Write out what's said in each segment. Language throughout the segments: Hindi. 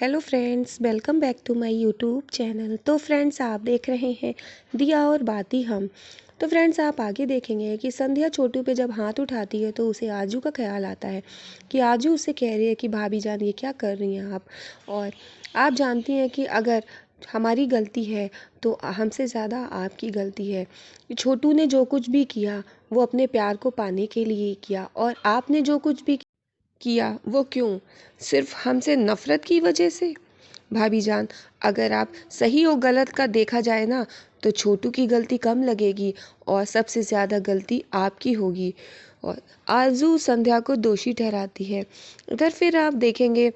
Hello friends, welcome back to my YouTube channel. तो फ्रेंड्स, आप देख रहे हैं दिया और बाती हम। तो फ्रेंड्स, आप आगे देखेंगे कि संध्या छोटू पे जब हाथ उठाती है तो उसे आजू का ख्याल आता है कि आजू उससे कह रही है कि भाभी जान ये क्या कर रही हैं आप। और आप जानती हैं कि अगर हमारी गलती है तो हमसे ज़्यादा आपकी गलती है। छोटू ने जो कुछ भी किया वो अपने प्यार को पाने के लिए ही किया, और आपने जो कुछ भी किया वो क्यों? सिर्फ हमसे नफ़रत की वजह से? भाभी जान, अगर आप सही और गलत का देखा जाए ना, तो छोटू की गलती कम लगेगी और सबसे ज़्यादा गलती आपकी होगी। और आरज़ू संध्या को दोषी ठहराती है। इधर फिर आप देखेंगे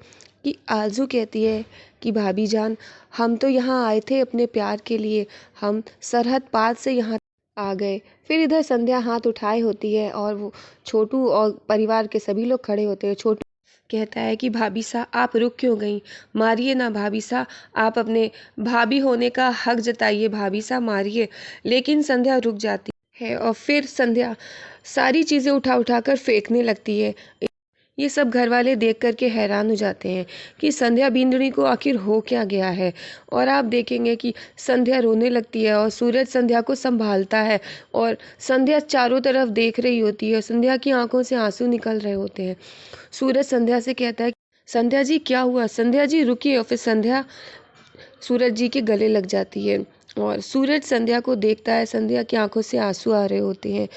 कि आरज़ू कहती है कि भाभी जान, हम तो यहाँ आए थे अपने प्यार के लिए, हम सरहद पार से यहाँ आ गए। फिर इधर संध्या हाथ उठाए होती है और वो छोटू और परिवार के सभी लोग खड़े होते हैं। छोटू कहता है कि भाभी सा आप रुक क्यों गई? मारिए ना भाभी सा, आप अपने भाभी होने का हक जताइए, भाभी सा मारिए। लेकिन संध्या रुक जाती है और फिर संध्या सारी चीज़ें उठा उठा कर फेंकने लगती है। ये सब घर वाले देख कर के हैरान हो जाते हैं कि संध्या बिंदुनी को आखिर हो क्या गया है। और आप देखेंगे कि संध्या रोने लगती है और सूरज संध्या को संभालता है, और संध्या चारों तरफ देख रही होती है। संध्या की आंखों से आंसू निकल रहे होते हैं। सूरज संध्या से कहता है, संध्या जी क्या हुआ? संध्या जी रुकिए। और फिर संध्या सूरज जी के गले लग जाती है और सूरज संध्या को देखता है। संध्या की आंखों से आंसू आ रहे होते हैं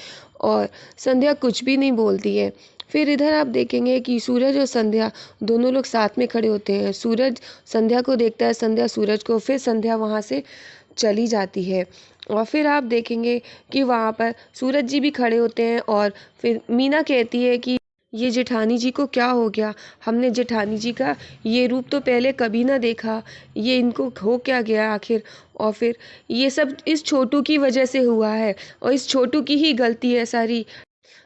और संध्या कुछ भी नहीं बोलती है। फिर इधर आप देखेंगे कि सूरज और संध्या दोनों लोग साथ में खड़े होते हैं। सूरज संध्या को देखता है, संध्या सूरज को। फिर संध्या वहाँ से चली जाती है और फिर आप देखेंगे कि वहाँ पर सूरज जी भी खड़े होते हैं। और फिर मीना कहती है कि ये जेठानी जी को क्या हो गया? हमने जेठानी जी का ये रूप तो पहले कभी ना देखा, ये इनको हो क्या गया आखिर? और फिर ये सब इस छोटू की वजह से हुआ है और इस छोटू की ही गलती है सारी।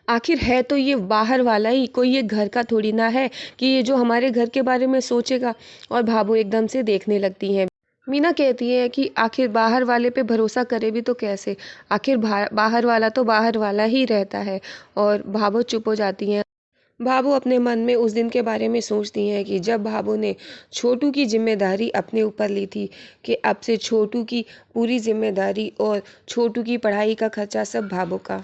आखिर है तो ये बाहर वाला ही, कोई ये घर का थोड़ी ना है कि ये जो हमारे घर के बारे में सोचेगा। और भाभो एकदम से देखने लगती हैं। मीना कहती है कि आखिर बाहर वाले पे भरोसा करे भी तो कैसे? आखिर बाहर वाला तो बाहर वाला ही रहता है। और भाभो चुप हो जाती हैं। भाभो अपने मन में उस दिन के बारे में सोचती हैं कि जब भाभो ने छोटू की जिम्मेदारी अपने ऊपर ली थी, कि अब से छोटू की पूरी जिम्मेदारी और छोटू की पढ़ाई का खर्चा सब भाभो का।